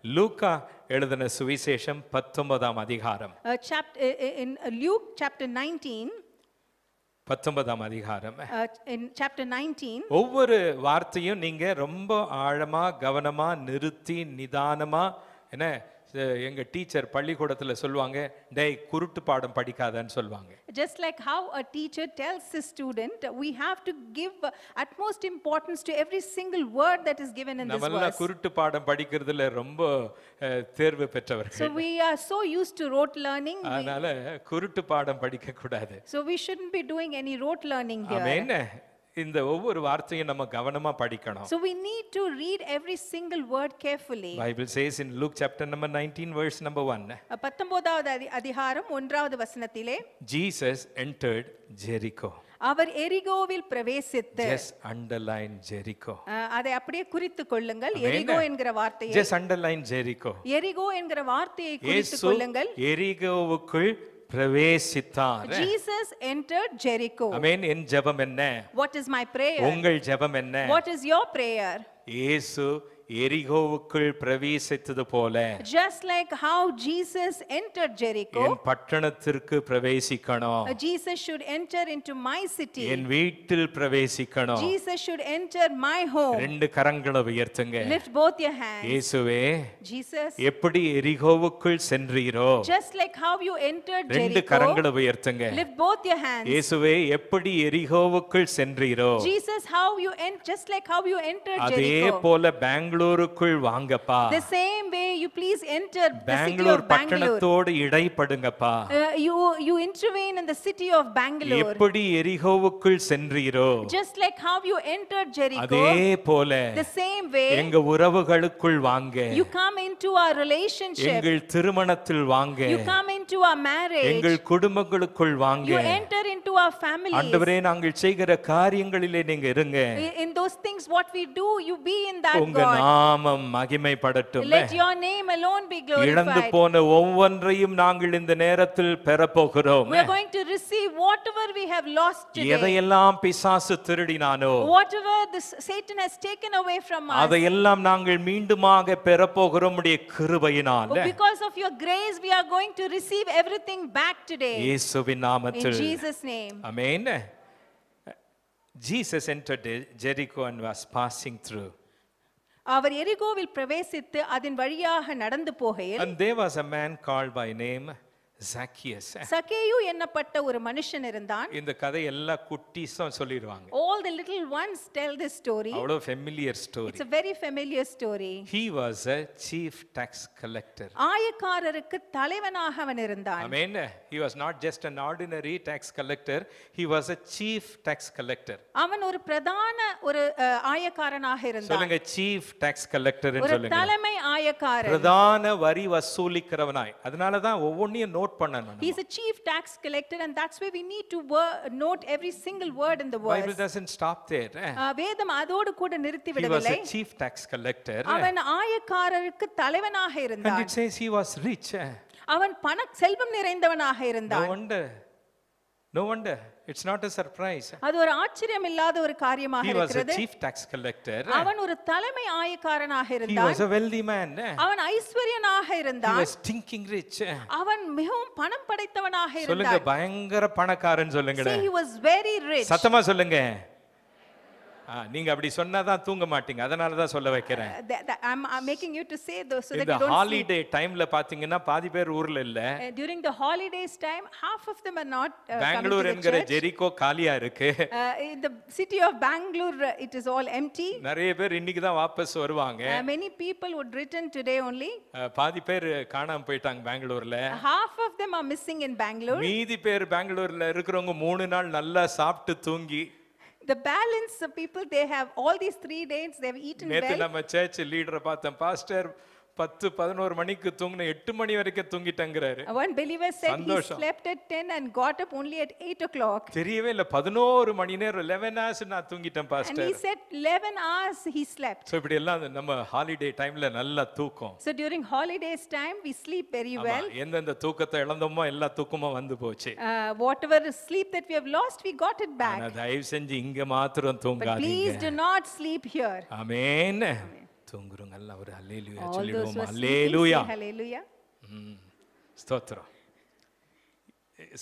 லூக்கா எழுதின சுவிசேஷம் 19ஆம் அதிகாரம். In Luke chapter 19. 19ஆம் அதிகாரம். In chapter 19. ஒவ்வொரு வார்த்தையும் நீங்க ரொம்ப ஆழமா கவனமா நிறுத்தி நிதானமா என்ன எங்க டீச்சர் பள்ளிக்கூடத்துல சொல்லுவாங்க, டேய் குருட்டு பாடம் படிக்காதன்னு சொல்லுவாங்க. Just like how a teacher tells his student, we have to give utmost importance to every single word that is given in this verse. நம்மள குருட்டு பாடம் படிக்கிறதுல ரொம்ப தேர்வு பெற்றவர்கள். So we are so used to rote learning. அதனால குருட்டு பாடம் படிக்க கூடாது. So we shouldn't be doing any rote learning here. ஆமென். இந்த ஒவ்வொரு வார்த்தையும் நம்ம கவனமா படிக்கணும். So we need to read every single word carefully. Bible says in Luke chapter number 19 verse number 1. 19வது அதிகாரம் 1வது வசனத்திலே Jesus entered Jericho. அவர் எரிகோவில் பிரவேசித்து. Just underline Jericho. அதை அப்படியே குறித்துக் கொள்ளுங்கள். எரிகோ என்கிற வார்த்தையை. Just underline Jericho. எரிகோ என்கிற வார்த்தையை குறித்துக் கொள்ளுங்கள். எரிகோவுக்குள் பிரவேசித்தார். Jesus entered Jericho. ஆமென். என் ஜெபம் என்ன? What is my prayer? உங்கள் ஜெபம் என்ன? What is your prayer? இயேசு எரிகோவுக்குள் பிரவேசித்தது போல, just like how Jesus entered Jericho, என் பட்டணத்திற்கு பிரவேசிக்கணும். Jesus should enter into my city. என் வீட்டில் பிரவேசிக்கணும். Jesus should enter my home. ரெண்டு கரங்களை உயர்த்துங்க. Lift both your hands. இயேசுவே, Jesus, எப்படி எரிகோவுக்குள் சென்றீரோ, just like how you entered Jericho, ரெண்டு கரங்களை உயர்த்துங்க. lift both your hands. இயேசுவே, எப்படி எரிகோவுக்குள் சென்றீரோ, Jesus, how you just like how you entered அதே Jericho, போல பெங்களூருக்குள் வாங்கப்பா. the same way you please enter the city Bangalore of Bangalore. பட்டணத்தோடு இடைப்படுங்கப்பா. You intervene in the city of Bangalore. எப்படி எரிகோவுக்குள் சென்றீரோ, just like how you entered Jericho, அதே போல the same way எங்க உறவுகளுக்குள் வாங்க. you come into our relationship. எங்கள் திருமணத்தில் வாங்க. you come into our marriage. எங்கள் குடும்பங்களுக்குள் வாங்க. you enter into our families. ஆண்டவரே, நாங்கள் செய்கிற காரியங்களிலே நீங்க இருங்க. in those things what we do, you be in that. உங்க நாமம் மகிமைப்படட்டும். let your name alone be glorified. இழந்து போன ஒவ்வொன்றையும் நாங்கள் இந்த நேரத்தில் பெறப்போகிறோம். we are going to receive whatever we have lost today. எதையெல்லாம் பிசாசு திருடினானோ, whatever Satan has taken away from us, அதையெல்லாம் நாங்கள் மீண்டுமாக பெறப்போகிறோம் உம்முடைய கிருபையினால. because of your grace we are going to receive everything back today. இயேசுவின் நாமத்தில். in Jesus name. Amen. Jesus entered Jericho and was passing through. அவர் எரிகோவில் பிரவேசித்து அதன் வழியாக நடந்து போகையில், and there was a man called by name Zacchaeus. சக்கேயு என்னப்பட்ட ஒரு மனுஷன் இருந்தான். இந்த கதை எல்லா குட்டீஸும் சொல்லிடுவாங்க. all the little ones tell this story. அவ்வளவு familiar story. it's a very familiar story. He was a chief tax collector. ஆயக்காரருக்கு தலைவனாக அவன் இருந்தான். Amen. He was not just an ordinary tax collector, he was a chief tax collector. அவன் ஒரு பிரதான ஒரு ஆயக்காரனாக இருந்தான். சொல்லுங்க, chief tax collector ன்னு ஒரு சொல்லுங்க. தலைமை ஆயக்காரன். பிரதான வரி வசூலிக்கிறவனாய். அதனால தான் ஒவ்வொன்றையும் நோட் பண்ணணும். He is a chief tax collector, and that's why we need to note every single word in the verse. Bible doesn't stop there. வேதம் அதோடு கூட நிறுத்தி He was விடவில்லை. a chief tax collector. அவன் ஆயக்காரருக்கு தலைவனாக And இருந்தான். it says he was rich. அவன் செல்வம் நிறைந்தவனாக இருந்தான். No wonder. It's not a surprise. அது ஒரு ஆச்சரியம் இல்லாத ஒரு காரியமாக He was a இருக்கிறது. chief tax collector. அவன் ஒரு தலைமை ஆயக்காரனாக He இருந்தான். was a wealthy man. அவன் ஐஸ்வர்யனாக He இருந்தான். was stinking rich. அவன் மிகவும் பணம் படைத்தவனாக சொல்லுங்க, இருந்தான். பயங்கர பணக்காரன் சொல்லுங்க. He was very rich. சத்தமா சொல்லுங்க. நீங்க அப்படி சொன்னாதான் தூங்க மாட்டீங்க, அதனால தான் சொல்ல வைக்கிறேன். I'm making you to say those so that இந்த you don't ஹாலிடே டைம்ல பாத்தீங்கன்னா பாதி பேர் ஊர்ல இல்ல. during the holidays time half of them are not Bangalore என்கிற ஜெரிகோ காலியா இருக்கு. in the city of Bangalore it is all empty. நிறைய பேர் இன்னைக்கு தான் வாபஸ் வருவாங்க. many people would return today only. பாதி பேர் காணாம போயிட்டாங்க பெங்களூர்ல. half of them are missing in Bangalore. மீதி பேர் பெங்களூர்ல இருக்கிறவங்க 3 நாள் நல்லா சாப்பிட்டு தூங்கி, the balance of people, they have all these 3 days they have eaten well. நேத்து நம்ம சர்ச் லீடரை பார்த்தோம். பாஸ்டர் 10-11 மணிக்கு தூங்கின 8 மணி வரைக்கும் தூங்கிட்டங்கறாரு. One believer said he slept at 10 and got up only at 8 o'clock. தெரியவே இல்ல, 11 மணி நேரம் 11 hours நான் தூங்கிட்டேன் pastor. And he said 11 hours he slept. So இப்படி எல்லாம் நம்ம ஹாலிடே டைம்ல நல்லா தூக்கம். So during holidays time we sleep very well. எந்தெந்த தூக்கத்தை இழந்தோமோ எல்லா தூக்கமும் வந்து போச்சு. Whatever sleep that we have lost we got it back. தயவு செஞ்சு இங்க மாத்திரம் தூங்காதீங்க. But please do not sleep here. ஆமென். தூங்குறவங்க ஒரு அல்லேலூயா All those who சொல்லிடுவோம். are sleeping, hallelujah. say hallelujah. ஸ்தோத்திரம்.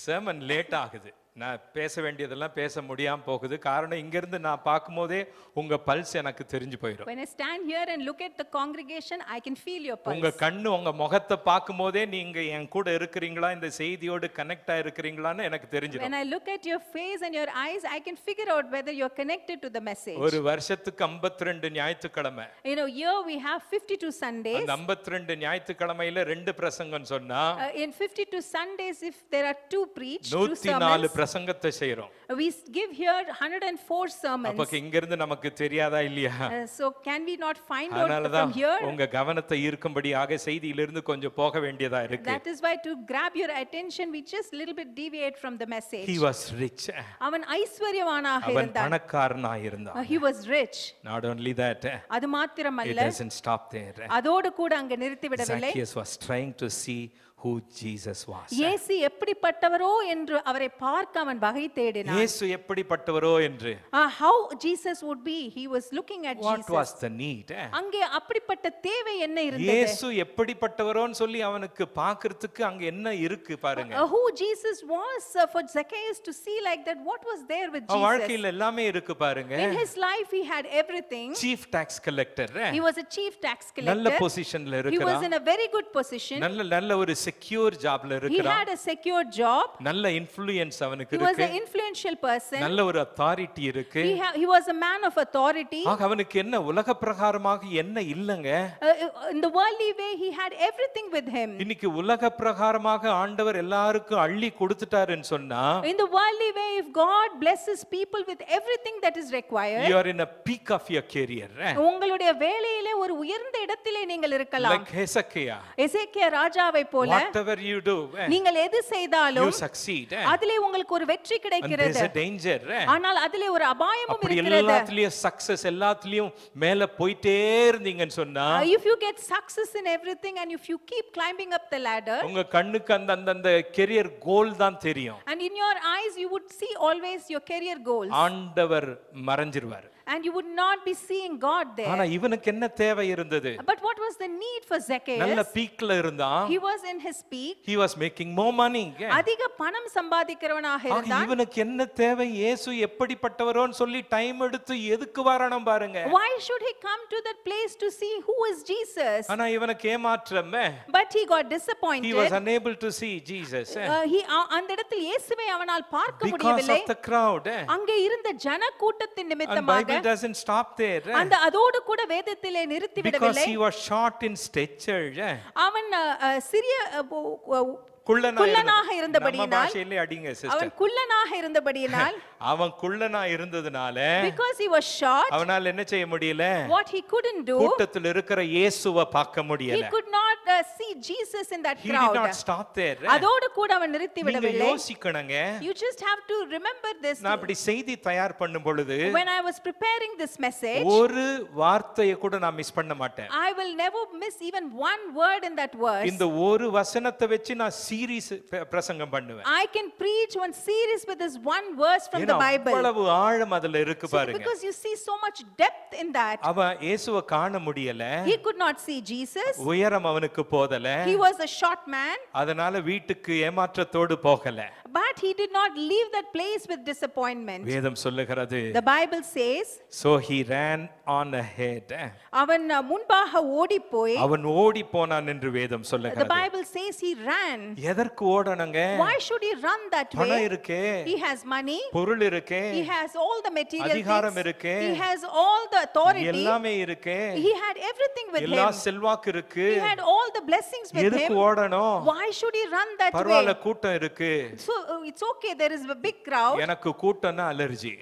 sermon லேட் ஆகுது. நான் பேச வேண்டியதெல்லாம் பேச முடியாம போகுது. காரணம் இங்கிருந்து நான் பார்க்கும்போதே உங்க பல்ஸ் எனக்கு தெரிஞ்சு போயிடும். When I stand here and look at the congregation, I can feel your pulse. உங்க கண்ணு உங்க முகத்தை பார்க்கும்போதே நீங்க என் கூட இருக்கிறீங்களா, இந்த செய்தியோடு கனெக்ட் ஆயிருக்கிறீங்களான்னு எனக்கு தெரிஞ்சிடும். When I look at your face and your eyes, I can figure out whether you're connected to the message. ஒரு வருஷத்துக்கு 52 ஞாயிற்றுக்கிழமை. Here we have 52 Sundays. அந்த 52 ஞாயிற்றுக்கிழமையில 2 பிரசங்கம் சொன்னா In 52 Sundays, if there are 2 preached, 2 104 sermons, பிரசங்கத்தை செய்றோம். we give here 104 sermons. அப்ப இங்க இருந்து நமக்கு தெரியாதா இல்லையா? So can we not find out அதனால from தான் here? உங்க கவனத்தை ஈர்க்கும்படியாக செய்தியிலிருந்து கொஞ்சம் போக வேண்டியதா இருக்கு. That is why to grab your attention, we just little bit deviate from the message. He was rich. அவன் ஐஸ்வர்யவானாக அவன் இருந்தான். பணக்காரனாக இருந்தான். He was rich. Not only that, அது it மாத்திரமல்ல, doesn't stop there. அதோடு கூட அங்க நிறுத்தி விடவில்லை. Zacchaeus was trying to see who Jesus was. இயேசு எப்படிப்பட்டவரோ என்று அவரை பார்க்க அவன் வகை தேடினான். இயேசு எப்படிப்பட்டவரோ என்று. How Jesus would be, he was looking at What Jesus. was the need? அங்கே அப்படிப்பட்ட தேவை என்ன இருந்தது? இயேசு எப்படிப்பட்டவரோன்னு சொல்லி அவனுக்கு பார்க்கிறதுக்கு அங்க என்ன இருக்கு பாருங்க. Who Jesus was, for Zacchaeus to see like that, what was there with அவன் Jesus? வாழ்க்கையில எல்லாமே இருக்கு பாருங்க. In his life he had everything. Chief tax collector. He was a chief tax நல்ல collector. பொசிஷன்ல He was இருக்கிறான். in a very good position. நல்ல ஒரு செக்யூர் ஜாப்ல He இருக்கிறான். had a secure job. நல்ல இன்ஃப்ளூயன்ஸ் அவனுக்கு He was இருக்கு. an influential person. நல்ல ஒரு அத்தாரிட்டி இருக்கு. He was a man of authority. ஆக அவனுக்கு என்ன உலக பிரகாரமாக என்ன இல்லங்க? In the worldly way, he had everything with him. இன்னைக்கு உலக பிரகாரமாக ஆண்டவர் எல்லாருக்கும் அள்ளி கொடுத்துட்டாருன்னு சொன்னா, In the worldly way, if God blesses people with everything that is required, you are in a peak of your career. உங்களுடைய வேலையிலே ஒரு உயர்ந்த இடத்திலே நீங்கள் இருக்கலாம். Like Hezekiah. எசேக்கியா ராஜாவை போல Whatever you do, நீங்கள் எது you செய்தாலும் succeed. அதிலே உங்களுக்கு ஒரு வெற்றி And there's கிடைக்கிறது. a danger. ஆனால் அதிலே ஒரு அபாயமும் அப்படி இருக்கிறது. எல்லாத்துலயும் சக்சஸ் எல்லாத்துலயும் மேல போயிட்டே இருந்தீங்கன்னு சொன்னா, If you get success in everything and if you keep climbing up the ladder, உங்க கண்ணுக்கு அந்த கெரியர் கோல் தான் தெரியும். and in your eyes you would see always your career goals, ஆண்டவர் மறைஞ்சிருவார். and you would not be seeing God there. ஆனா இவனுக்கு என்ன தேவை இருந்தது? But what was the need for நல்ல Zacchaeus? பீக்ல இருந்தான். He was in his peak. He was making more money. அதிக பணம் சம்பாதிக்கிறவனாக ஆக இருந்தான். இவனுக்கு என்ன தேவை? இயேசு எப்படிப்பட்டவரோன்னு சொல்லி டைம் எடுத்து எதுக்கு வரணும் பாருங்க. Why should he come to that place to see who is Jesus? ஆனா இவனுக்கு ஏமாற்றமே. But he got He was disappointed. unable to see Jesus. அந்த இடத்தில் இயேசுவை அவனால் பார்க்க Because முடியவில்லை. of the crowd. அங்கே இருந்த ஜன கூட்டத்தின் And நிமித்தமாக Bible doesn't stop there. அதோடு கூட வேதத்திலே நிறுத்தி Because விடவில்லை. he was short in stature. அவன் சிறிய குள்ளனாக குள்ளனாக நம்ம இருந்தபடியினால் பாஷையிலே அடிங்க அவன் சிஸ்டர். குள்ளனாக இருந்தபடியினால் அவன் குள்ளனா இருந்ததுனால because he was short, அவனால என்ன செய்ய முடியல? what he couldn't do, கூட்டத்தில் இருக்கிற இயேசுவை பார்க்க he முடியல. could not see Jesus in that He did crowd. not stop there. அதோடு கூட அவன் நிறுத்தி நீங்க விடவில்லை. யோசிக்கணுங்க. You just have to remember this. நான் அப்படி செய்தி தயார் பண்ணும் பொழுது When I was preparing this message, ஒரு வார்த்தையை கூட நான் மிஸ் பண்ண மாட்டேன். I will never miss even one word in that verse. இந்த ஒரு வசனத்தை வச்சு நான் சீரிஸ் பிரசங்கம் பண்ணுவேன். I can preach one series with this one verse from the Bible. அவ்வளவு ஆழம் அதுல இருக்கு பாருங்க. Because you see so much depth in that. அவன் இயேசுவை காண முடியல. He could not see Jesus. உயரம் அவனுக்கு போதல. He was a short man. அதனால வீட்டுக்கு ஏமாற்றத்தோடு போகல. But he did not leave that place with disappointment. வேதம் சொல்லுகிறது. The Bible says, So he ran on ahead. அவன் முன்பாக ஓடி போய், அவன் ஓடி போனான் என்று வேதம் the சொல்லுகிறது. Bible says he ran. எதற்கு ஓடணுங்க? Why should he run that way? பணம் இருக்கே. He has money. பொருள் இருக்கே. He has all the material அதிகாரம் things. இருக்கே. He has all the authority. எல்லாமே இருக்கே. He had everything with எல்லா him. செல்வாக்கு இருக்கு. He had all the blessings with எதுக்கு him. ஓடணும்? Why should he run that பரவாயில்ல way? கூட்டம் இருக்கு. So it's okay, there is a big crowd. எனக்கு கூட்டம்னா allergy.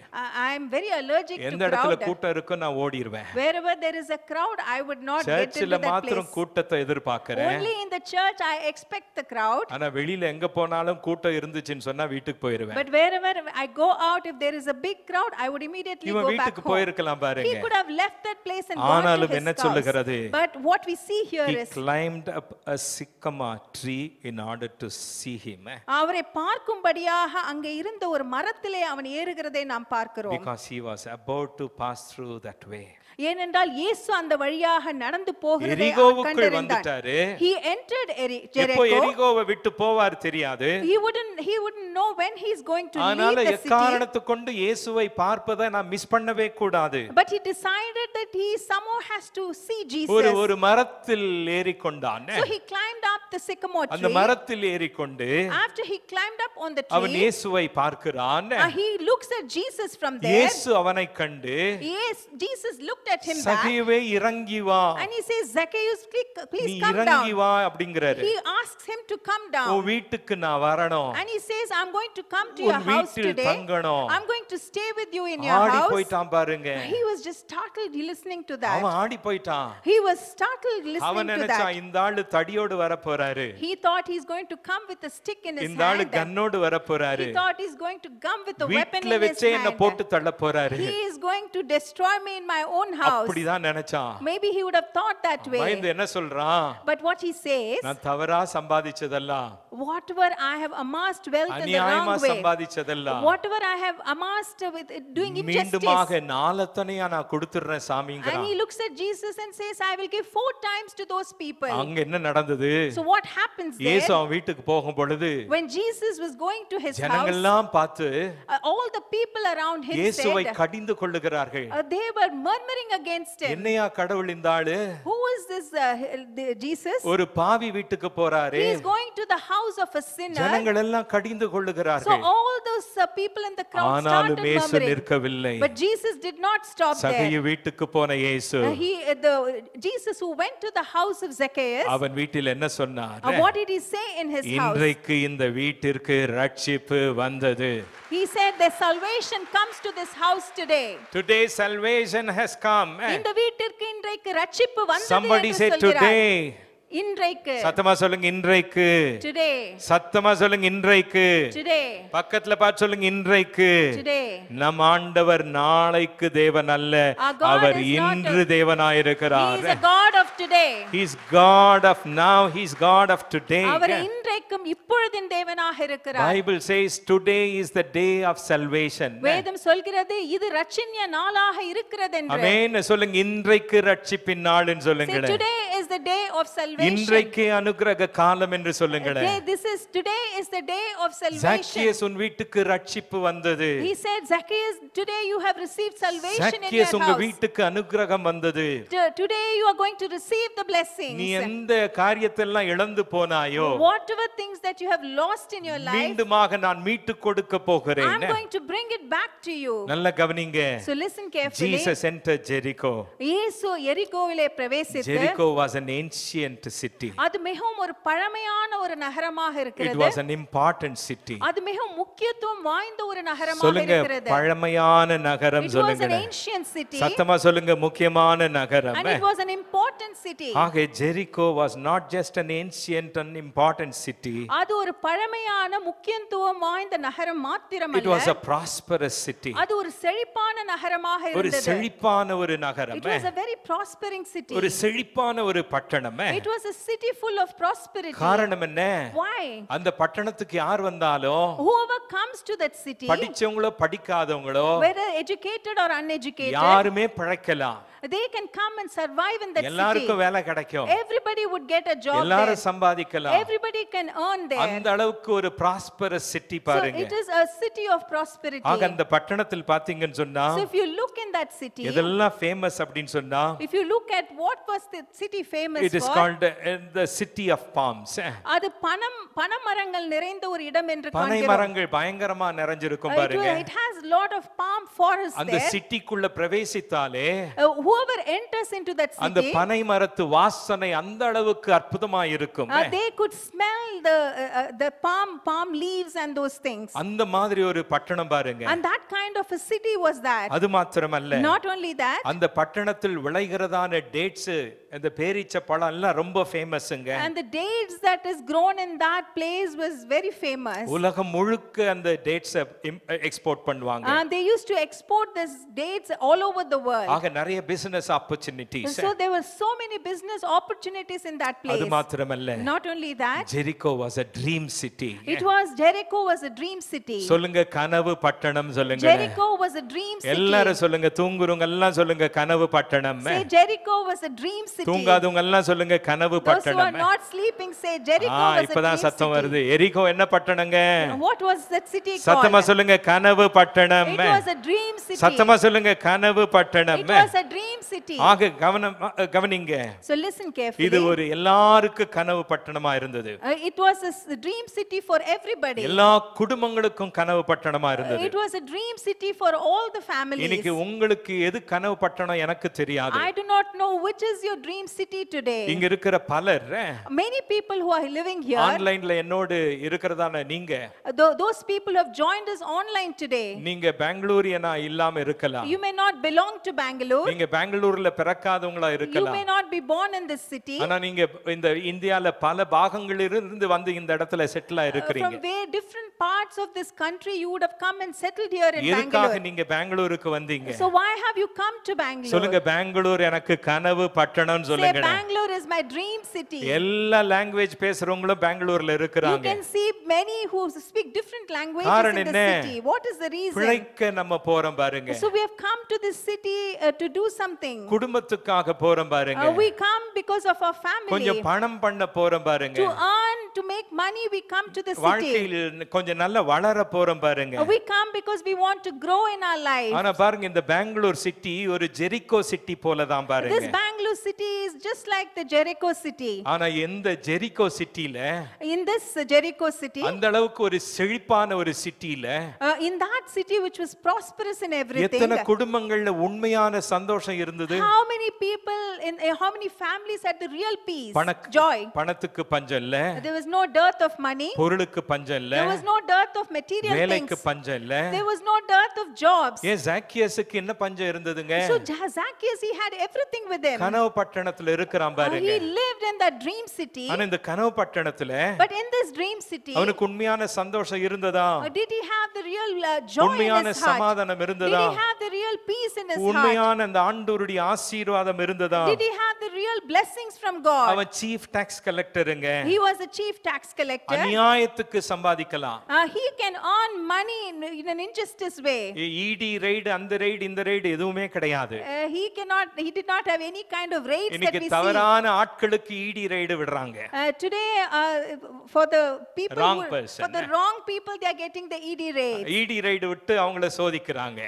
I am very allergic to எந்த இடத்துல crowd. கூட்டம் இருக்கோ நான் ஓடிடுவேன். Wherever there is a crowd, I would not get into சர்ச்சில் that மாத்திரம் place. கூட்டத்தை எதிர்பார்க்கிறேன். Only in the church I expect the crowd. ஆனா வெளியில எங்க போனாலும் கூட்டம் இருந்துச்சுன்னு சொன்னா வீட்டுக்கு போயிருவேன். But wherever I go out, if there is a big crowd, I would immediately இவன் go back வீட்டுக்கு home. போயிருக்கலாம் He பாருங்க. could have left that place and gone to ஆனாலும் his என்ன house. சொல்லுகிறது? But what we see here He is, climbed up a sycamore tree in order to see him. அவரை பார்க்கும்படி ஏறும்படியாக அங்கே இருந்த ஒரு மரத்திலே அவன் ஏறுகிறதை நாம் பார்க்கிறோம். Because he was about to pass through that way. ஏனென்றால் இயேசு அந்த வழியாக நடந்து போகிறதை எரிகோவுக்குள் கண்டறிந்தார். வந்துட்டாரு. He entered எப்போ Jericho. எரிகோவை விட்டு போவார் தெரியாது. He wouldn't know when he is going to leave ஆனால the city. எக்காரணத்துக் கொண்டு இயேசுவை பார்ப்பதை நான் மிஸ் பண்ணவே கூடாது. But he decided that he somehow has to see Jesus. ஒரு மரத்தில் ஏறிக்கொண்டான். So he climbed up the sycamore அந்த tree. மரத்தில் ஏறிக்கொண்டு After he climbed up on the அவன் tree, இயேசுவை பார்க்கிறான். he looks at Jesus from there. இயேசு அவனை கண்டு Yes, Jesus looked at him back. சகேயுவே இறங்கி வா. And he says, Zacchaeus, please நீ come இறங்கி down. வா அப்படிங்கறாரு. He asks him to come உன் down. வீட்டுக்கு நான் வரணும். And he says, I'm going to come to your உன் house வீட்டில் today. தங்கணும். I'm going to stay with you in your Aadi house. போய்ட்டான் பாருங்க. He was just startled listening to that. அவன் ஆடி போய்ட்டான். He was startled அவன் listening to நினைச்சான் that. இந்த ஆளு தடியோடு வர போறாரு. He thought he's going to come with a stick in his இந்த ஆளு hand. கன்னோடு வர போறாரு. He thought he's going to come with a weapon வீட்ல in his வெச்சே என்ன போட்டு hand. தள்ள போறாரு. He is going to destroy me in my own house. அப்படிதான் நினைச்சான். Maybe he would have thought that way. பயந்து என்ன சொல்றான்? But what he says, நான் தவறா சம்பாதிச்சதெல்லாம், whatever I have amassed wealth in the அநியாயமா wrong way, சம்பாதிச்சதெல்லாம், whatever I have amassed with doing injustice. மீண்டுமாக நாலத்தனையா நான் கொடுத்துறேன் சாமிங்கறான். And he looks at Jesus and says, I will give 4 times to those people. அங்க என்ன நடந்தது? So what happens இயேசு there? அவன் வீட்டுக்கு போகும் பொழுது When Jesus was going to his house, ஜனங்கள்லாம் பார்த்து all the people around him இயேசுவை said, கடிந்து கொள்ளுகிறார்கள். they were murmuring against him. என்னையா கடவுள் இந்த ஆளு? Who is this Jesus? ஒரு பாவி வீட்டுக்கு போறாரு. He is going to the house of a sinner. ஜனங்கள் எல்லாம் கடிந்து So கொள்ளுகிறார்கள். all those people in the crowd started ஆனாலும் இயேசு murmuring. நிற்கவில்லை. But Jesus did not stop there. சகையு வீட்டுக்கு போன இயேசு Jesus who went to the house of Zacchaeus, அவன் வீட்டில் என்ன சொன்னார்? what did he say in his house? இன்றைக்கு இந்த வீட்டிற்கு ரட்சிப்பு வந்தது. He said the salvation comes to this house today. Today salvation has come. இந்த வீட்டிற்கு இன்றைக்கு ரட்சிப்பு வந்தது Somebody என்று said சொல்கிறார். today. இன்றைக்கு. சத்தமா சொல்லுங்க இன்றைக்கு. Today. சத்தமா சொல்லுங்க இன்றைக்கு. Today. பக்கத்துல பார்த்து சொல்லுங்க இன்றைக்கு. Today. நம் ஆண்டவர் நாளைக்கு தேவன் அல்ல, அவர் இன்று தேவனாயிருக்கிறார். He is a God of today. He is God of now, he is God of today. அவர் இன்றைக்கும் இப்பொழுதின் தேவனாக இருக்கிறார். Bible says today is the day of salvation. வேதம் சொல்கிறது இது ரட்சணிய நாளாக இருக்கிறது என்று. ஆமென். சொல்லுங்க இன்றைக்கு ரட்சிப்பின் நாள்னு சொல்லுங்க. Today is the day of salvation. இன்றைக்கு அனுக்கிரக காலம் என்று சொல்லுங்க. Today is the day of salvation. Zacchaeus உன் வீட்டுக்கு ரட்சிப்பு வந்தது. He said, Zacchaeus, today you have received salvation in your Zacchaeus உங்க house. வீட்டுக்கு அனுக்கிரகம் வந்தது. Today you are going to receive the blessings. நீ எந்த காரியத்தெல்லாம் இழந்து போனாயோ, whatever things that you have lost in your life, மீண்டுமாக நான் மீட்டு கொடுக்க போகிறேன். I'm going to bring it back to you. நல்ல கவனிங்க. So listen carefully. Jesus entered Jericho. இயேசு எரிகோவிலே பிரவேசித்து, Jericho was an ancient city. அது மிகவும் ஒரு பழமையான ஒரு நகரமாக It இருக்கிறது. was an important city. அது மிகவும் முக்கியத்துவம் வாய்ந்த ஒரு நகரமாக சொல்லுங்க இருக்கிறது. பழமையான நகரம் It was சொல்லுங்க. an ancient city. சத்தமா சொல்லுங்க முக்கியமான நகரம். And it was an important city. ஆக Jericho was not just an ancient and important city. அது ஒரு பழமையான முக்கியத்துவம் வாய்ந்த நகரம் It மாத்திரமல்ல, was a prosperous city. அது ஒரு செழிப்பான நகரமாக ஒரு இருந்தது. செழிப்பான ஒரு நகரம். It was a very prospering city. ஒரு செழிப்பான ஒரு பட்டணம். It was a city full of prosperity. காரணம் என்ன? Why? அந்த பட்டணத்துக்கு யார் வந்தாலும், Whoever comes to that city, படிச்சவங்களோ படிக்காதவங்களோ, whether educated or uneducated, யாருமே பிழைக்கலாம். they can come and survive in that city. எல்லாருக்கும் வேலை கிடைக்கும். Everybody would get a job there. எல்லாரும் சம்பாதிக்கலாம். Everybody can earn there. அந்த அளவுக்கு ஒரு prosperous city So பாருங்க. it is a city of prosperity. ஆக அந்த பட்டணத்தில் பாத்தீங்கன்னு சொன்னா, So if you look in that city, எதெல்லாம் ஃபேமஸ் அப்படின்னு சொன்னா, if you look at what was the city famous it is for, called the city of palms. அது பனமரங்கள் நிறைந்த ஒரு இடம் என்று பனை காண்கிறோம். மரங்கள் பயங்கரமா நிறைஞ்சிருக்கும் பாருங்க. It has lot of palm forests அந்த there. சிட்டிக்குள்ள பிரவேசித்தாலே Whoever enters into that அந்த city, பனை மரத்து வாசனை அந்த அளவுக்கு அற்புதமா இருக்கும். they could smell the palm leaves and those things. அந்த மாதிரி ஒரு பட்டணம் பாருங்க. And that kind of a city was that. அது மாத்திரமல்ல, Not only that, அந்த பட்டணத்தில் விளைகிறதான டேட்ஸ் அந்த பேரீச்ச பழம் எல்லாம் ரொம்ப ஃபேமஸ்ங்க. And the dates that is grown in that place was very famous. உலகம் முழுக்க அந்த டேட்ஸ் எக்ஸ்போர்ட் பண்ணுவாங்க. And they used to export these dates all over the world. ஆக நிறைய business opportunities. So there were so many business opportunities in that place. அது மாத்திரமல்ல, Not only that, Jericho was a dream city. it was Jericho was a dream city. சொல்லுங்க கனவு பட்டணம் சொல்லுங்க. Jericho was a dream city. எல்லாரும் சொல்லுங்க, தூங்குறவங்க எல்லாம் சொல்லுங்க கனவு பட்டணம். Say Jericho was a dream city. தூங்காதவங்க எல்லாம் சொல்லுங்க கனவு Those who are பட்டணம். not sleeping say Jericho was a dream இப்பதான் சத்தம் city. வருது. எரிகோ என்ன பட்டணங்க? What was that city called? சத்தமா சொல்லுங்க கனவு பட்டணம். It was a dream city. சத்தமா சொல்லுங்க கனவு பட்டணம். It was a dream city. ஆக கவனிங்க. So listen carefully. இது ஒரு எல்லாருக்கும் கனவு பட்டணமா இருந்தது. It was a dream city for everybody. எல்லா குடும்பங்களுக்கும் கனவு பட்டணமா இருந்தது. It was a dream city for all the families. இன்னைக்கு உங்களுக்கு எது கனவு பட்டணம் எனக்கு தெரியாது. I do not know which is your dream city today. இங்க இருக்கிற பலர் Many people who are living here, ஆன்லைன்ல என்னோடு இருக்கிறதான நீங்க, those people who have joined us online today, நீங்க பெங்களூரியனா இல்லாம இருக்கலாம். you may not belong to Bangalore. நீங்க பெங்களூர்ல பிறக்காதவங்களா You இருக்கலாம். may not be born in this city. ஆனா நீங்க இந்த இந்தியால பல பாகங்களிலிருந்து வந்து இந்த இடத்துல settle ஆயிருக்கிறீங்க. From where different parts of this country you would have come and settled here in எதுக்காக Bangalore. நீங்க பெங்களூருக்கு வந்தீங்க? So why have you come to Bangalore? சொல்லுங்க பெங்களூர் எனக்கு கனவு பட்டணம்னு Say சொல்லுங்க. Bangalore is my dream city. எல்லா லாங்குவேஜ் பேசுறவங்களும் பெங்களூர்ல You இருக்கிறாங்க. can see many who speak different languages காரணம் in the என்ன? city. What is the reason? பிழைக்க நம்ம போறோம் பாருங்க. So we have come to this city to do something. குடும்பத்துக்காக போறோம் பாருங்க. We come because of our family. கொஞ்சம் பணம் பண்ண போறோம் பாருங்க. To earn, to make money, we come to the city. வாழ்க்கையில் கொஞ்சம் நல்ல வளர போறோம் பாருங்க. We come because we want to grow in our life. ஆனா பாருங்க, இந்த பெங்களூர் சிட்டி ஒரு ஜெரிகோ சிட்டி போல தான் பாருங்க. This Bangalore city is just like the Jericho city. ஆனா இந்த ஜெரிகோ சிட்டில, In this Jericho city, அந்த அளவுக்கு ஒரு செழிப்பான ஒரு சிட்டில in that city which was prosperous in everything, எத்தனை குடும்பங்கள்ல உண்மையான சந்தோஷம் இருந்தது? how many people how many families had the real peace, joy? பணத்துக்கு பஞ்சம் இல்ல, There was no dearth of money. பொருளுக்கு பஞ்சம் இல்ல, There was no dearth of material வேலைக்கு things. பஞ்சம் இல்ல. There was no dearth of jobs. ஏன் ஜாக்கியஸுக்கு என்ன பஞ்சம் இருந்ததுங்க? So Zacchaeus, he had everything with him. கனவு பட்டணத்துல இருக்கிறான் பாருங்க. He lived in that dream city. ஆனா இந்த கனவு பட்டணத்துல But in this dream city, அவனுக்கு உண்மையான சந்தோஷம் இருந்ததா? did he have the real joy in உண்மையான his heart? சமாதானம் Did இருந்ததா? he have the real peace in his heart? உண்மையான அந்த ஆண்டவருடைய ஆசீர்வாதம் இருந்ததா? Did he have the real blessings from God? அவன் சீஃப் டாக்ஸ் கலெக்டருங்க. He was a chief tax collector. அநியாயத்துக்கு சம்பாதிக்கலாம். He can earn money in an injustice way. இடி ரைடு, அந்த ரைடு, இந்த ரைடு எதுவுமே கிடையாது. He did not have any kind of raids that இன்னைக்கு we see. தவறான ஆட்களுக்கு இடி ரைடு விடுறாங்க. Today, for the people, Wrong person. for the wrong people, they are getting the ED raid. இடி ரைடு விட்டு அவங்கள சோதிக்கிறாங்க.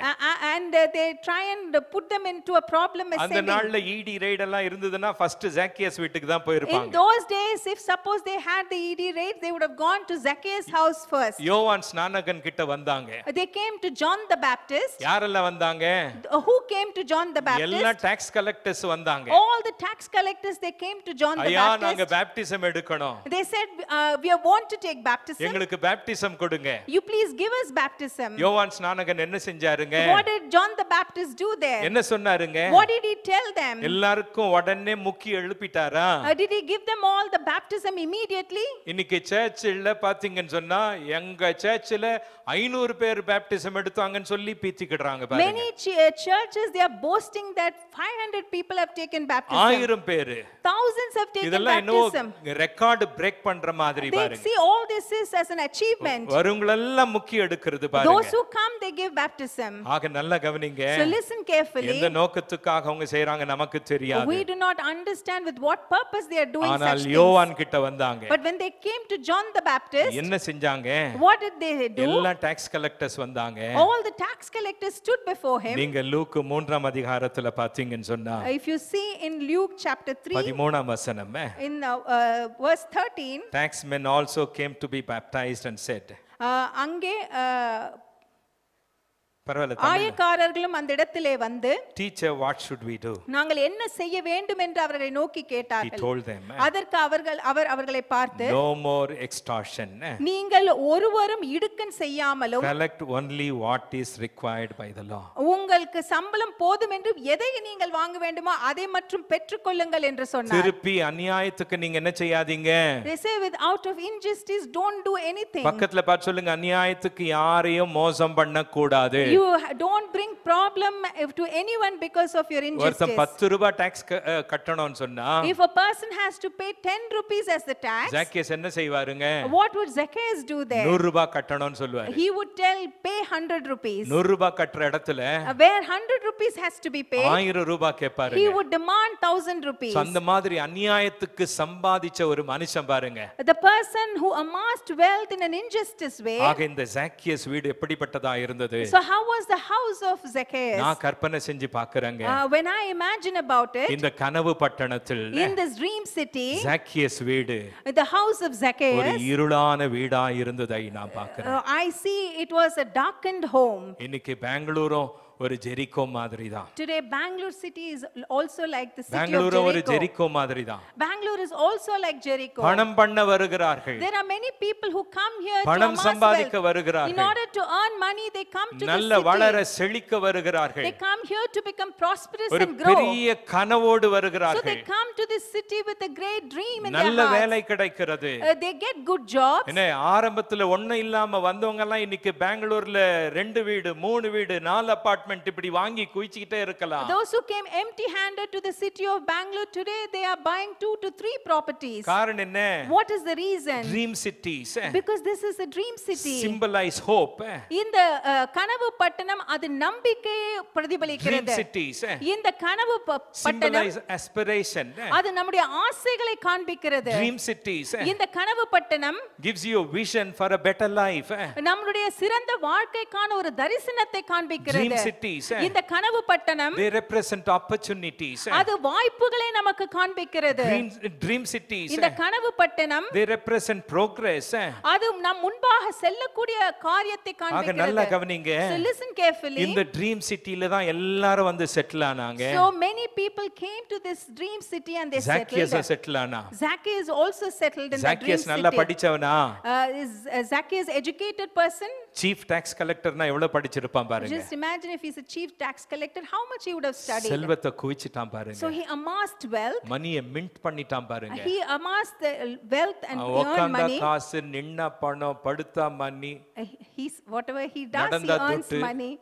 And they try and put them into a problem அந்த ascending. நாள்ல இடி ரைடு எல்லாம் இருந்ததுன்னா ஃபர்ஸ்ட் ஜாக்கியஸ் வீட்டுக்கு தான் In போயிருப்பாங்க. those days, if suppose they had the ED raid, they would have gone to Zacchaeus' house first. யோவான் ஸ்நானகன் கிட்ட வந்தாங்க. They came to John the Baptist. யாரெல்லாம் வந்தாங்க? Who came to John the எல்லா Baptist? டாக்ஸ் கலெக்டர்ஸ் வந்தாங்க. All the tax collectors, they came to John the ஐயா நாங்க Baptist. பேப்டிசம் எடுக்கணும். They said, we want to take baptism. எங்களுக்கு baptism கொடுங்க. You please give us baptism. யோவான் ஸ்நானகன் என்ன செஞ்சாருங்க? What did John the Baptist do there? என்ன சொன்னாருங்க? What did he tell them? எல்லாருக்கும் உடனே முக்கி எழுப்பிட்டாரா? Did he give them all the baptism immediately? இன்னைக்கு சர்ச்சில் பாத்தீங்கன்னு சொன்னா எங்க சர்ச்சில் 500 பேர் பேப்டிசம் எடுத்தாங்கன்னு சொல்லி பீத்திக்கிடுறாங்க பாருங்க. Many churches, they are boasting that 500 people have taken baptism. 1000 பேர். Thousands have taken இதெல்லாம் baptism. இன்னும் ரெக்கார்ட் பிரேக் பண்ற மாதிரி They பாருங்க. see all this is as an achievement. வருங்களெல்லாம் முக்கி எடுக்கிறது Those பாருங்க. who come, they give baptism. ஆக நல்லா கவனிங்க. So listen carefully. எந்த நோக்கத்துக்காக அவங்க செய்றாங்க நமக்கு தெரியாது. We do not understand with what purpose they are doing such ஆனால் things. யோவான் கிட்ட வந்தாங்க. But when they came to John the Baptist, என்ன செஞ்சாங்க? what did they do? எல்லா டாக்ஸ் கலெக்டர்ஸ் வந்தாங்க. All the tax collectors stood before him. நீங்க Luke 3ஆம் அதிகாரத்துல பாத்தீங்கன்னு சொன்னா If you see in Luke chapter 3, 13ஆம் வசனம், in verse 13, taxmen also came to be baptized and said, அங்கே பரவாயில்ல தமிழ்ல. ஆயக்காரர்களும் அந்த இடத்திலே வந்து Teacher, what should we do? நாங்கள் என்ன செய்ய வேண்டும் என்று அவர்களை நோக்கி He கேட்டார்கள். told them, அதற்கு அவர்களை பார்த்து, no more extortion. நீங்கள் ஒருவரும் இடுக்கண் செய்யாமலும் Collect only what is required by the law. உங்களுக்கு சம்பளம் போதும் என்று எதை நீங்கள் வாங்க வேண்டுமோ அதை மட்டும் பெற்றுக்கொள்ளுங்கள் என்று சொன்னார். திருப்பி அநியாயத்துக்கு நீங்க என்ன செய்யாதீங்க. They say out of injustice don't do anything. பக்கத்துல பார்த்து சொல்லுங்க, அநியாயத்துக்கு யாரையும் மோசம் பண்ண கூடாது. You don't bring problem to anyone because of your ஒருத்தன் injustice. 10 ரூபாய் டாக்ஸ் கட்டணும்னு சொன்னா If a person has to pay 10 rupees as the tax, Zacchaeus என்ன செய்வாருங்க? what would Zacchaeus do there? 100 ரூபாய் கட்டணும்னு சொல்லுவாரு. He would tell pay 100 rupees. 100 ரூபாய் கட்டற இடத்துல Where 100 rupees has to be paid, 1000 ரூபாய் he கேட்பாருங்க. would demand 1000 rupees. அந்த மாதிரி அநியாயத்துக்கு சம்பாதிச்ச ஒரு மனுஷன் பாருங்க. The person who amassed wealth in an injustice way. ஆக இந்த ஜாக்கியஸ் வீடு எப்படிப்பட்டதா இருந்தது? So how was the house of Zacchaeus? நான் கற்பனை செஞ்சு பார்க்கறேங்க. When I imagine about it, இந்த கனவு பட்டணத்தில் in this dream city, Zacchaeus வீடு the house of ஒரு Zacchaeus, இருளான வீடா இருந்ததை நான் பார்க்கிறேன். I see it was a darkened home. இன்னைக்கு பெங்களூரும் ஒரு ஜெரிகோ மாதிரி தான். Today Bangalore city is also like the city of பெங்களூரும் ஒரு Jericho. ஜெரிகோ மாதிரி தான். Bangalore is also like Jericho. பணம் பண்ண வருகிறார்கள். There are many people who come here to பணம் amass சம்பாதிக்க wealth. In வருகிறார்கள். order to earn money, they come to நல்ல the city. வளர செழிக்க வருகிறார்கள். They come here to become prosperous ஒரு and grow. பெரிய கனவோடு So they வருகிறார்கள். come to this city with a great dream in their நல்ல hearts. வேலை கிடைக்கிறது. They get good jobs. என்ன ஆரம்பத்துல ஒண்ணும் இல்லாம வந்தவங்க எல்லாம் இன்னைக்கு பெங்களூர்ல 2 வீடு 3 வீடு 4 அபார்ட்மெண்ட் இப்படி வாங்கி குயிச்சிட்டே இருக்கலாம். Those who came empty handed to the city of Bangalore, today they are buying 2 to 3 properties. காரணம் என்ன? What is the reason? Dream cities Because this is a dream city. symbolize hope. இந்த கனவு பட்டணம் அது நம்பிக்கையை Dream பிரதிபலிக்கிறது. cities இந்த கனவு பட்டணம் symbolize aspiration. அது நம்முடைய ஆசைகளை காண்பிக்கிறது. Dream cities இந்த கனவு பட்டணம் gives you a vision for a better life. நம்மளுடைய சிறந்த வாழ்க்கைக்கான ஒரு தரிசனத்தை Dream காண்பிக்கிறது. cities இந்த கனவு பட்டணம் they represent opportunities. அது வாய்ப்புகளை நமக்கு காண்பிக்கிறது. Dream cities இந்த கனவு பட்டணம் they represent progress. அது நம் முன்பாக செல்லக்கூடிய காரியத்தை ஆக நல்லா காண்பிக்கிறது. கவனிங்க. So listen carefully. இந்த ட்ரீம் சிட்டில தான் எல்லாரும் வந்து செட்டில் ஆனாங்க. So many people came to this dream city and they Zacchaeus settled. Settle ஆனா. Zacchaeus also settled in that dream Zacchaeus நல்லா city. படிச்சவனா? Is Zacchaeus educated person? Chief tax கலெக்டர்னா எவ்வளவு படிச்சிருப்பான் பாருங்க. Just imagine if he's a chief tax collector, how much he would have studied. செல்வத்தை குவிச்சிட்டான் பாருங்க. So he amassed wealth. மணியை mint பண்ணிட்டான் பாருங்க. He amassed the wealth and earned உட்கார்ந்த money. காசு, நின்ன பணம், படுத்தா மணி, He's whatever he does, he நடந்தா earns துட்டு. money.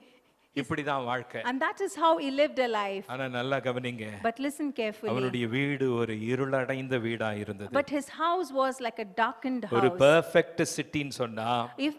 இப்படிதான் வாழ்க்கை. And that is how he lived a life. ஆனா நல்லா கவனிங்க. But listen carefully. அவனுடைய வீடு ஒரு இருளடைந்த வீடா இருந்தது. But his house was like a darkened ஒரு house. பெர்ஃபெக்ட் சிட்டின்னு சொன்னா, If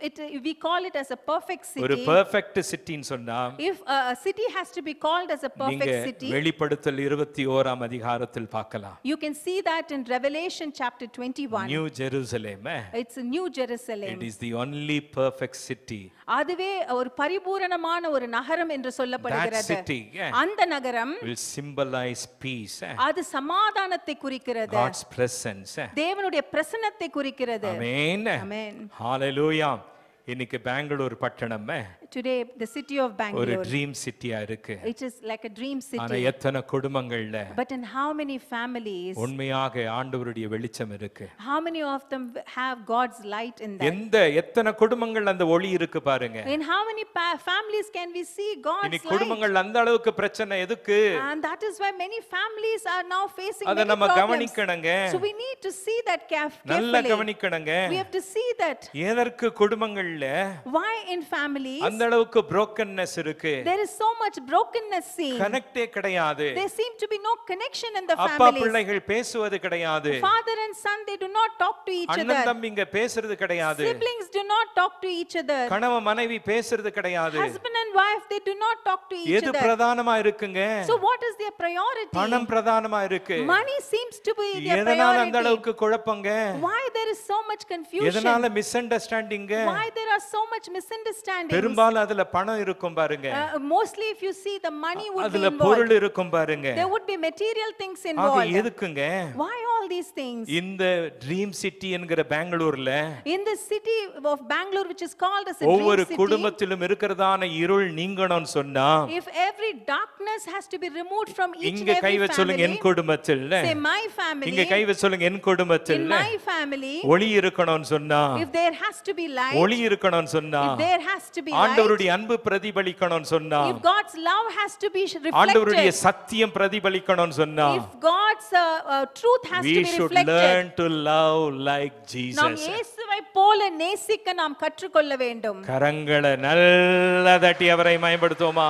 we call it as a perfect ஒரு city, பெர்ஃபெக்ட் சிட்டின்னு சொன்னா, if a city has to be called as a நீங்க perfect city, வெளிப்படுத்தல் 21ஆம் அதிகாரத்தில் பார்க்கலாம். you can see that in Revelation chapter 21. New Jerusalem. It's a New Jerusalem. It is the only perfect city. அதுவே ஒரு பரிபூரணமான ஒரு நகரம் என்று That சொல்லப்படுகிறது. city அந்த நகரம் will symbolize peace. அது சமாதானத்தை குறிக்கிறது. God's presence. தேவனுடைய பிரசன்னத்தை குறிக்கிறது. Amen. Amen. Hallelujah. இன்னைக்கு பெங்களூர் பட்டணம் Today the city of ஒரு Bangalore, ட்ரீம் சிட்டியா இருக்கு. it is like a dream ஆனா city. எத்தனை குடும்பங்கள்ல But in how many families, உண்மையாக ஆண்டவருடைய வெளிச்சம் இருக்கு? how many of them have God's light in them? எத்தனை குடும்பங்கள் அந்த ஒளி இருக்கு பாருங்க. In how many families can we see God's இன்னைக்கு light? குடும்பங்கள் அந்த அளவுக்கு பிரச்சனை எதுக்கு? And that is why many families are now facing அத many நம்ம problems. கவனிக்கணுங்க. So we need to see that நல்லா carefully. கவனிக்கணுங்க. We have to see that. எதற்கு குடும்பங்கள்ல Why in families அந்த அளவுக்கு brokenness இருக்கு? there is so much brokenness seen. கனெக்டே கிடையாது. There seem to be no connection in the அப்பா families. பிள்ளைகள் பேசுவது கிடையாது. Father and son, they do not talk to each அண்ணன் other. தம்பிங்க பேசுறது கிடையாது. Siblings do not talk to each other. கணவன் மனைவி பேசுறது கிடையாது. Husband and wife, they do not talk to each எது other. பிரதானமா இருக்குங்க? So what is their priority? பணம் பிரதானமா இருக்கு. Money seems to be their எதனால அந்த priority. அளவுக்கு குழப்பங்க? Why there is so much confusion? எதனால miss understanding? Why there are so much misunderstandings? பெரும்பாலும் அதுல பணம் இருக்கும் பாருங்க. Mostly if you see, the money would be அதுல involved. பொருள் இருக்கும் பாருங்க. There would be material things ஆக involved. எதுக்குங்க? Why all all these things. இந்த ட்ரீம் சிட்டி என்கிற பெங்களூர்ல In the city of Bangalore, which is called as a dream ஒவ்வொரு city, குடும்பத்திலும் இருக்கிறதான இருள் நீங்கணும்னு சொன்னா if every darkness has to be removed from each and இங்க கை every வச்சு சொல்லுங்க என் family, குடும்பத்தில் say my family, இங்க கை வச்சு சொல்லுங்க என் in குடும்பத்தில் my family, ஒளி இருக்கணும்னு சொன்னா if there has to be light, ஒளி இருக்கணும்னு சொன்னா if there has to be light, ஆண்டவருடைய அன்பு பிரதிபலிக்கணும்னு சொன்னா if God's love has to be ஆண்டவருடைய reflected, சத்தியம் பிரதிபலிக்கணும்னு சொன்னா if God's truth has we to be should reflected, learn to love like நாம் Jesus. இயேசுவை போல நேசிக்க நாம் கற்றுக்கொள்ள வேண்டும். கரங்களை நல்லா தட்டி அவரை மயப்படுத்துவோமா?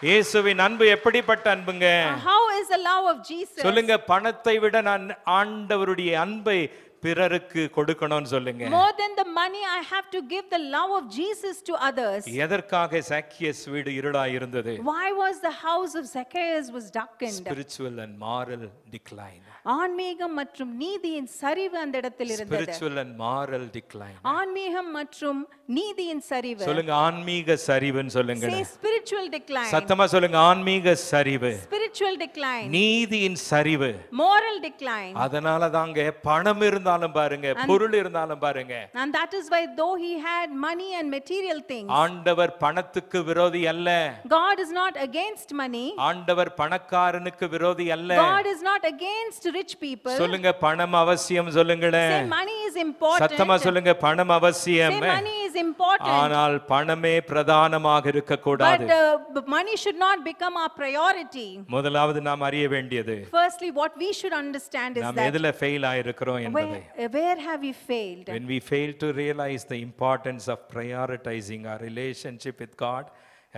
இயேசுவின் அன்பு எப்படிப்பட்ட அன்புங்க? How is the love of Jesus? சொல்லுங்க, பணத்தை விட நான் ஆண்டவருடைய அன்பை பிறருக்கு கொடுக்கணும்னு சொல்லுங்க. More than the money, I have to give the love of Jesus to others. எதற்காக சக்கியஸ் வீடு இருளாய் இருந்தது? Why was the house of Zacchaeus was darkened? Spiritual and moral decline. ஆன்மீகம் மற்றும் நீதியின் சரிவு அந்த இடத்தில் இருந்தது. Spiritual and moral decline. ஆன்மீகம் மற்றும் நீதியின் சரிவு. சொல்லுங்க, ஆன்மீக சரிவுன்னு சொல்லுங்க. Say spiritual decline. சத்தமா சொல்லுங்க, ஆன்மீக சரிவு. Spiritual decline. நீதியின் சரிவு. Moral decline. அதனால தாங்க பணம் இருந்தாலும் பாருங்க, பொருள் இருந்தாலும் பாருங்க, And that is why though he had money and material things, ஆண்டவர் பணத்துக்கு விரோதி அல்ல. God is not against money. ஆண்டவர் பணக்காரனுக்கு விரோதி அல்ல. God is not against rich people. சொல்லுங்க, பணம் அவசியம் சொல்லுங்களேன். Say money is important. சத்தமா சொல்லுங்க, பணம் அவசியம். Say money is important. ஆனால் பணமே பிரதானமாக இருக்க கூடாது. But money should not become our priority. முதலாவது நாம் அறிய வேண்டியது, Firstly, what we should understand is நாம் that எதுல ஃபெயில் ஆயிருக்கிறோம் என்பதை. where have we failed? When we fail to realize the importance of prioritizing our relationship with God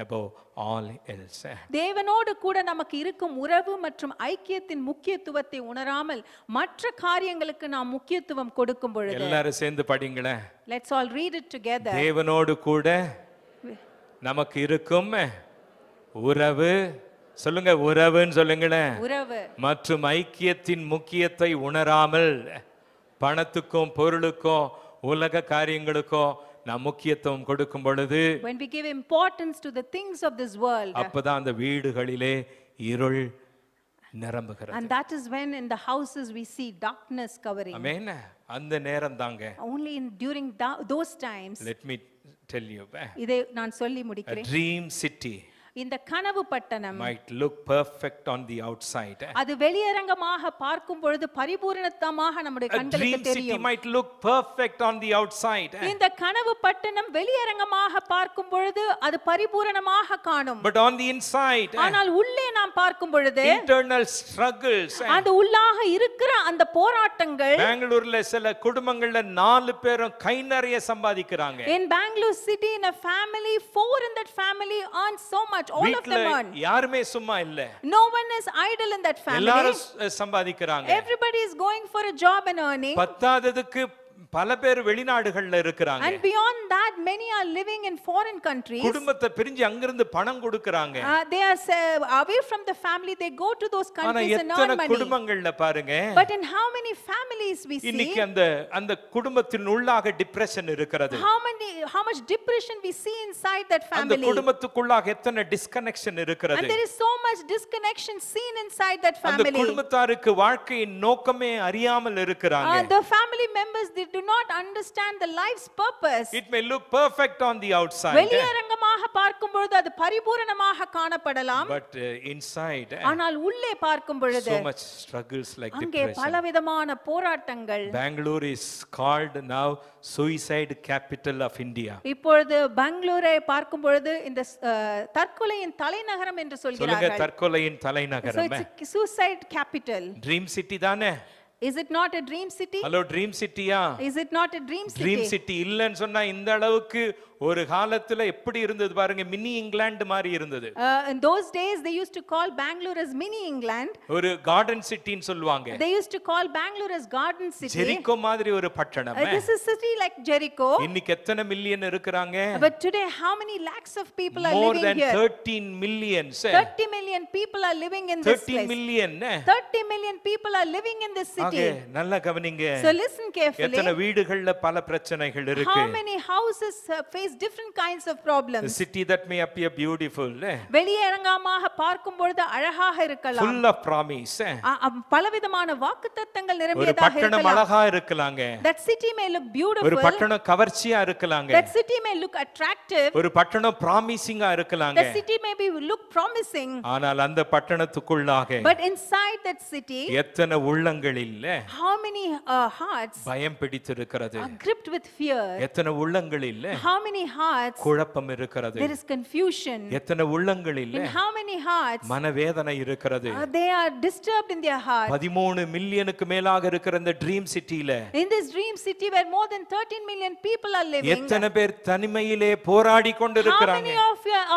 above all else. தேவனோடு கூட நமக்கு இருக்கும் உறவு மற்றும் ஐக்கியத்தின் முக்கியத்துவத்தை உணராமல் மற்ற காரியங்களுக்கு நாம் முக்கியத்துவம் கொடுக்கும் பொழுது, எல்லாரும் சேர்ந்து படிங்களேன். let's all read it together. தேவனோடு கூட நமக்கு இருக்கும் உறவு, சொல்லுங்க உறவுன்னு சொல்லுங்களேன், உறவு மற்றும் ஐக்கியத்தின் முக்கியத்தை உணராமல் பணத்துக்கும் பொருளுக்கும் உலக காரியங்களுக்கும் நாம் முக்கியத்துவம் கொடுக்கும் பொழுது, when we give importance to the things of this world, அப்பதான் அந்த வீடுகளிலே இருள் நிரம்புகிறது. and that is when in the houses we see darkness covering. ஆமென். அந்த நேரம் தாங்க, Only during those times, let me tell you, இதை நான் சொல்லி a முடிக்கிறேன். dream city இந்த கனவு பட்டணம் might look perfect on the outside. அது வெளியரங்கமாக பார்க்கும் பொழுது பரிபூரணத்தமாக நம்முடைய A கண்களுக்கு dream city தெரியும். might look perfect on the outside. இந்த கனவு பட்டணம் வெளியரங்கமாக பார்க்கும் பொழுது அது பரிபூரணமாக காணும். But on the inside, ஆனால் உள்ளே நாம் பார்க்கும் பொழுது internal struggles. அது உள்ளாக இருக்கிற அந்த போராட்டங்கள். பெங்களூர்ல சில குடும்பங்கள்ல 4 பேரும் கை நிறைய சம்பாதிக்கிறாங்க. In Bangalore city, in a family, 4 in that family earn so much. All of them earn. யாருமே சும்மா இல்ல. No one is idle in that family. எல்லாரும் சம்பாதிக்கிறாங்க. Everybody is going for a job and earning. பத்தாததுக்கு பல பேர் வெளிநாடுகள்ல இருக்கிறாங்க. And beyond that, many are living in foreign countries. குடும்பத்தை பிரிஞ்சு அங்கிருந்து பணம் கொடுக்கறாங்க. They are away from the family. They go to those countries and earn money. குடும்பங்கள்ல பாருங்க, But in how many families we see, இன்னைக்கு அந்த குடும்பத்தின் உள்ளாக டிப்ரஷன் இருக்கிறது. how much depression we see inside that அந்த family. குடும்பத்துக்குள்ளாக எத்தனை டிஸ்கனெக்ஷன் இருக்கிறது. And there is so much disconnection seen inside that அந்த family. குடும்பத்தாருக்கு வாழ்க்கையின் நோக்கமே அறியாமல் இருக்கிறாங்க. The family members, they do not understand the life's purpose. It may look perfect on the outside, வெளியரங்கமாக பார்க்கும் பொழுது அது பரிபூரணமாக காணப்படலாம். but inside ஆனால் உள்ளே பார்க்கும் பொழுது so much struggles like அங்கே depression. பலவிதமான போராட்டங்கள். Bangalore is called now suicide capital of India. இப்பொழுது பெங்களூரை பார்க்கும் பொழுது இந்த தற்கொலையின் தலைநகரம் என்று சொல்லுங்க, சொல்கிறார்கள். தற்கொலையின் So தலைநகரம். it's a suicide capital. Dream city தானே? Is it not a dream city? Hello, dream சிட்டியா? Is it not a dream city? Dream city இல்லன்னு சொன்னா இந்த அளவுக்கு ஒரு காலத்துல எப்படி இருந்தது பாருங்க, மினி இங்கிலாந்து மாதிரி இருந்தது. In those days they used to call Bangalore as mini England. ஒரு கார்டன் சிட்டின்னு சொல்லுவாங்க. They used to call Bangalore as garden city. Jericho மாதிரி ஒரு பட்டணம். This is city like Jericho. இன்னைக்கு எத்தனை மில்லியன் இருக்கிறாங்க? But today how many lakhs of people are More living than here? 13 million. 30 million people are living in this 13 place. million. 30 million people are living in this city. நல்லா கவனிங்க. So listen carefully. எத்தனை வீடுகள்ல பல பிரச்சனைகள் இருக்கு. How many houses face face different kinds of The problems. city that may appear beautiful, வெளியரங்கமாக பார்க்கும் பொழுது அழகாக இருக்கலாம். full of promise. பலவிதமான வாக்குத்தத்தங்கள் ஒரு நிரம்பியதாக பட்டணம் இருக்கலாம். அழகா இருக்கலாங்க. That city may look ஒரு beautiful. பட்டணம் கவர்ச்சியா இருக்கலாங்க. That city may look attractive. ஒரு பட்டணம் ப்ராமிசிங்கா இருக்கலாங்க. The city may be look promising. ஆனால் அந்த பட்டணத்துக்குள்ளாக But inside that city, எத்தனை உள்ளங்களில் how many hearts பயம் பிடித்திருக்கிறது. are gripped with fear? எத்தனை உள்ளங்களில் How many hearts குழப்பம் இருக்கிறது. there is confusion? எத்தனை உள்ளங்களில் In how many hearts மனவேதனை இருக்கிறது. they are disturbed in their heart? 13 மில்லியனுக்கு மேலாக இருக்கிற இந்த ட்ரீம் சிட்டில In this dream city where more than 13 million people are living, எத்தனை பேர் தனிமையிலே போராடி how கொண்டிருக்கிறாங்க. many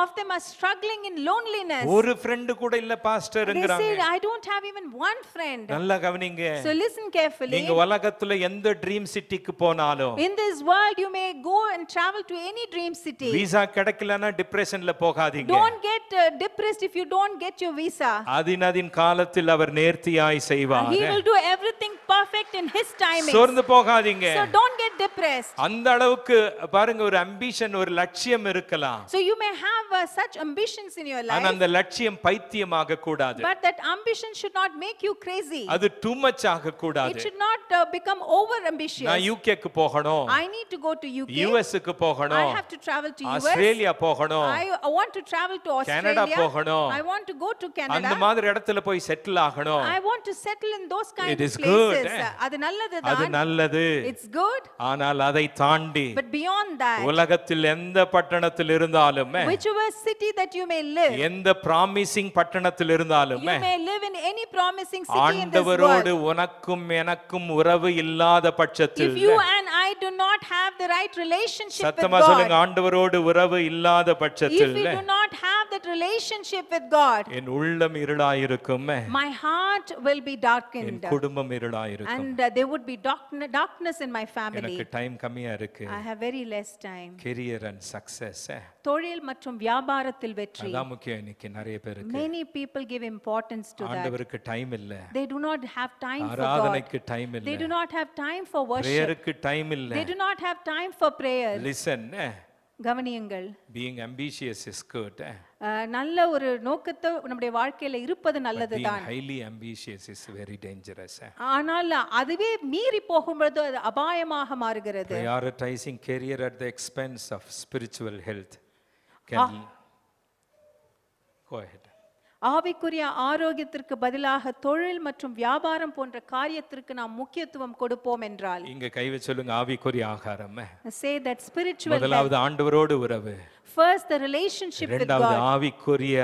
of them are struggling in loneliness? ஒரு ஃப்ரெண்ட் கூட இல்ல They பாஸ்டர்ங்கறாங்க. say, I don't have even one friend. நல்லா கவனிங்க. So listen carefully. நீங்க உலகத்துல எந்த ட்ரீம் சிட்டிக்கு போனாலும் In this world, you may go and travel to any dream city. Visa கிடைக்கலனா டிப்ரஷன்ல போகாதீங்க. Don't get depressed if you don't get your visa. அதினதின் காலத்தில் அவர் நேர்த்தியாய் செய்வார். He will do everything perfect in his timing. சோர்ந்து போகாதீங்க. So don't get depressed. அந்த அளவுக்கு பாருங்க ஒரு அம்பிஷன் ஒரு லட்சியம் இருக்கலாம். So you may have such ambitions in your ஆனா life, அந்த லட்சியம் பைத்தியமாக கூடாது. but that ambition should not make you crazy. அது too much ஆக கூடாது. It should not become over ambitious. நான் யூகேக்கு போகணும். I need to go to UK. யுஎஸ்க்கு போகணும். I have to travel to US. Australia போகணும். I want to travel to Canada Australia. போகணும். I want to go to அந்த Canada. மாதிரி இடத்துல போய் settle ஆகணும். I want to settle in those kind It of is good, places. அது நல்லது அது தான். நல்லது. It's good. ஆனால் அதை தாண்டி But beyond that, உலகத்தில் எந்த பட்டணத்தில் இருந்தாலும் whichever city that you may live, எந்த ப்ராமிசிங் பட்டணத்தில் இருந்தாலும் you may live in any promising city in this ஆண்டவரோடு world. உனக்கும் எனக்கும் உறவு இல்லாத பட்சத்தில் If you and I do not have the right relationship with சத்தமா சொல்லுங்க God, ஆண்டவரோடு உறவு இல்லாத if பட்சத்தில் we do not have that relationship with God, என் உள்ளம் இருளாயிருக்கும், my heart will be N darkened, குடும்பம் இருளாயிருக்கும். and there would be darkness in my family. எனக்கு time கம்மியா இருக்கு. I have very less time. Career and success தொழில் மற்றும் வியாபாரத்தில் வெற்றி. அதான் முக்கியம் இன்னைக்கு நிறைய பேருக்கு. Many people give importance to that. ஆண்டவருக்கு டைம் இல்ல. They do not have time for God. ஆராதனைக்கு டைம் இல்ல. They do not have time for worship. பிரேயருக்கு டைம் இல்ல. They do not have time for prayer. Listen, கவனியுங்கள். being ambitious is good. நல்ல ஒரு நோக்கத்தை நம்முடைய வாழ்க்கையில இருப்பது Being நல்லதுதான். highly ambitious is very dangerous. ஆனால் அதுவே மீறி போகும்போது அது அபாயமாக மாறுகிறது. Prioritizing career at the expense of spiritual health can go ahead. ஆவிக்குரிய ஆரோக்கியத்திற்கு பதிலாக தொழில் மற்றும் வியாபாரம் போன்ற காரியத்திற்கு நாம் முக்கியத்துவம் கொடுப்போம் என்றால், இங்க கை வச்சு சொல்லுங்க ஆவிக்குரிய ஆகாரம். say that spiritual health. முதலாவது ஆண்டவரோடு உறவு. First the relationship with இரண்டாவது God. ஆவிக்குரிய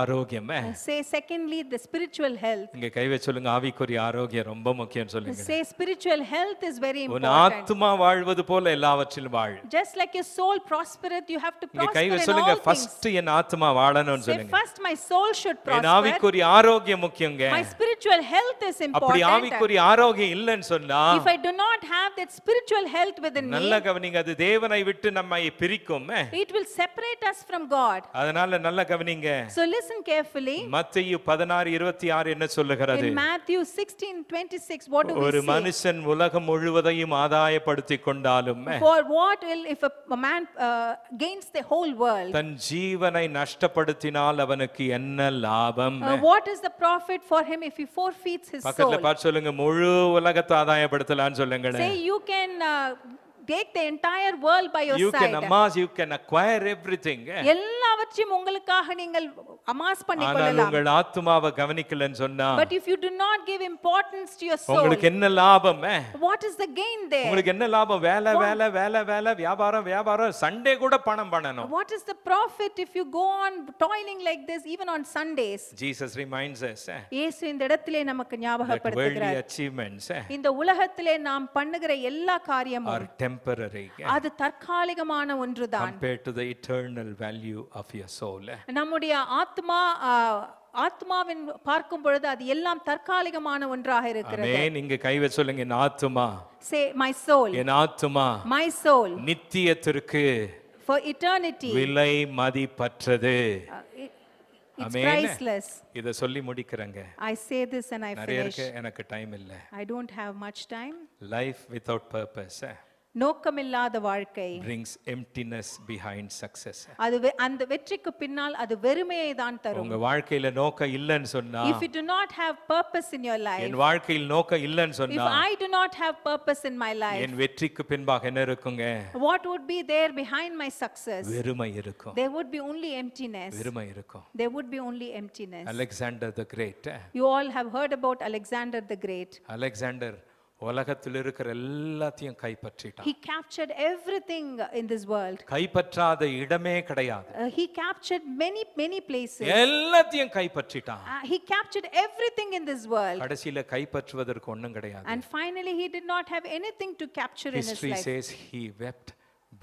ஆரோக்கியம். Say secondly the spiritual health. இங்க கை வச்சு சொல்லுங்க ஆவிக்குரிய ஆரோக்கியம் ரொம்ப முக்கியம் சொல்லுங்க. Say spiritual health is very உன் important. ஆத்துமா வாழ்வது போல எல்லாவற்றிலும் வாழ். Just like your soul prospereth, you have to இங்க prosper கை in வச்சு all சொல்லுங்க things. ஃபர்ஸ்ட் என் ஆத்துமா வாழணும்னு Say சொல்லுங்க. first my soul should N prosper. ஆவிக்குரிய ஆரோக்கியம் முக்கியங்க. My spiritual health is அப்படி important. ஆவிக்குரிய ஆரோக்கியம் இல்லைன்னு சொன்னா If I do not have that spiritual health within me, நல்ல கவனிங்க அது தேவனை விட்டு நம்மை பிரிக்கும். it will separate us from God. அதனால நல்ல கவனிங்க. So listen carefully. மத்தேயு 16:26 என்ன சொல்லுகிறது? In Matthew 16:26, what do we ஒரு see? மனுஷன் உலகம் முழுவதையும் ஆதாயப்படுத்திக் கொண்டாலும் For what will if a man gains the whole world? தன் ஜீவனை நஷ்டப்படுத்தினால் அவனுக்கு என்ன லாபம்? What is the profit for him if he forfeits his பக்கத்துல soul? பார்த்து சொல்லுங்க முழு உலகத்தை ஆதாயப்படுத்தலாம்னு சொல்லுங்க. Say you can take the entire world by your You can side. amass, you can acquire everything. எல்லாவற்றையும் உங்களுக்காக நீங்கள் அமாஸ் ஆனால் பண்ணிக்கொள்ளலாம். உங்கள் ஆத்துமாவை கவனிக்கலன்னு சொன்னா But if you do not give importance to your soul, உங்களுக்கு என்ன லாபம்? what is the gain there? உங்களுக்கு என்ன லாபம்? வேலை வேலை வேலை வேலை வியாபாரம் வியாபாரம் சண்டே கூட பணம் பண்ணணும். What is the profit if you go on toiling like this even on Sundays? Jesus reminds us இயேசு இந்த இடத்திலே நமக்கு that worldly ஞாபகப்படுத்துகிறார். achievements இந்த உலகத்திலே நாம் பண்ணுகிற எல்லா காரியமும் are temporary அது தற்காலிகமான ஒன்றுதான். compared to the eternal value of your soul. நம்முடைய ஆத்மாவின் பார்க்கும் பொழுது அது எல்லாம் தற்காலிகமான ஒன்றாக இருக்கிறது. ஆமென். இங்க கை வச்சு சொல்லுங்க என் ஆத்துமா. Say my soul. என் ஆத்துமா My soul. நித்தியத்திற்கு For eternity. விலை மதிப்பற்றது. It's priceless. இத சொல்லி முடிக்கிறேங்க. I say this and I நிறைய finish. இருக்கு எனக்கு டைம் இல்ல. I don't have much time. Life without purpose. நோக்கமில்லாத வாழ்க்கை brings emptiness behind success. அந்த வெற்றிக்கு பின்னால் அது வெறுமையை தான் தரும். உங்க வாழ்க்கையில நோக்கம் இல்லன்னு சொன்னா, If you do not have purpose in your life, என் வாழ்க்கையில் நோக்கம் இல்லன்னு if சொன்னா, I do not have purpose in my life, என் வெற்றிக்கு பின்பாக என்ன இருக்குங்க? what would be there behind my success? வெறுமை இருக்கும். There would be only emptiness. வெறுமை இருக்கும். There would be only emptiness. Alexander the Great. You all have heard about Alexander the Great. Alexander உலகத்தில் இருக்கிற எல்லாத்தையும் கைப்பற்றிட்டான். He captured everything in this world. கைப்பற்றாத இடமே கிடையாது. He captured many places. எல்லாத்தையும் கைப்பற்றிட்டான். He captured everything in this world. கடைசியில கைப்பற்றுவதற்கு ஒண்ணும் கிடையாது. And finally he did not have anything to capture in his History life. says he wept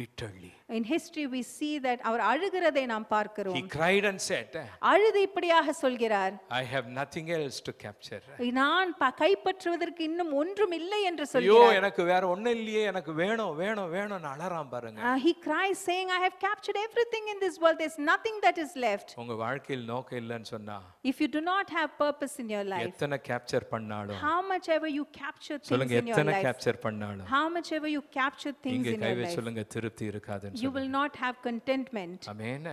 bitterly. In history we see that அவர் அழுகிறதை நாம் He பார்க்கிறோம். cried and said, அழுது இப்படியாக சொல்கிறார், I have nothing else to capture. நான் கைப்பற்றுவதற்கு இன்னும் ஒன்றும் இல்லை என்று ஐயோ சொல்கிறார். எனக்கு வேற ஒண்ணும் இல்லையே, எனக்கு வேணும் வேணும் வேணும்னு அலறான் பாருங்க. He cries saying, I have captured everything in this world, there's nothing that is left. உங்க வாழ்க்கையில் நோக்கம் இல்லைன்னு சொன்னா, If you do not have purpose in your life, எத்தனை கேப்சர் பண்ணாலும், how much ever you capture things சொல்லுங்க in your எத்தனை life, capture பண்ணாலும், how much ever you capture things இங்க in your கைவை life, சொல்லுங்க திருப்தி இருக்காதுன்னு you will not have contentment. Amen.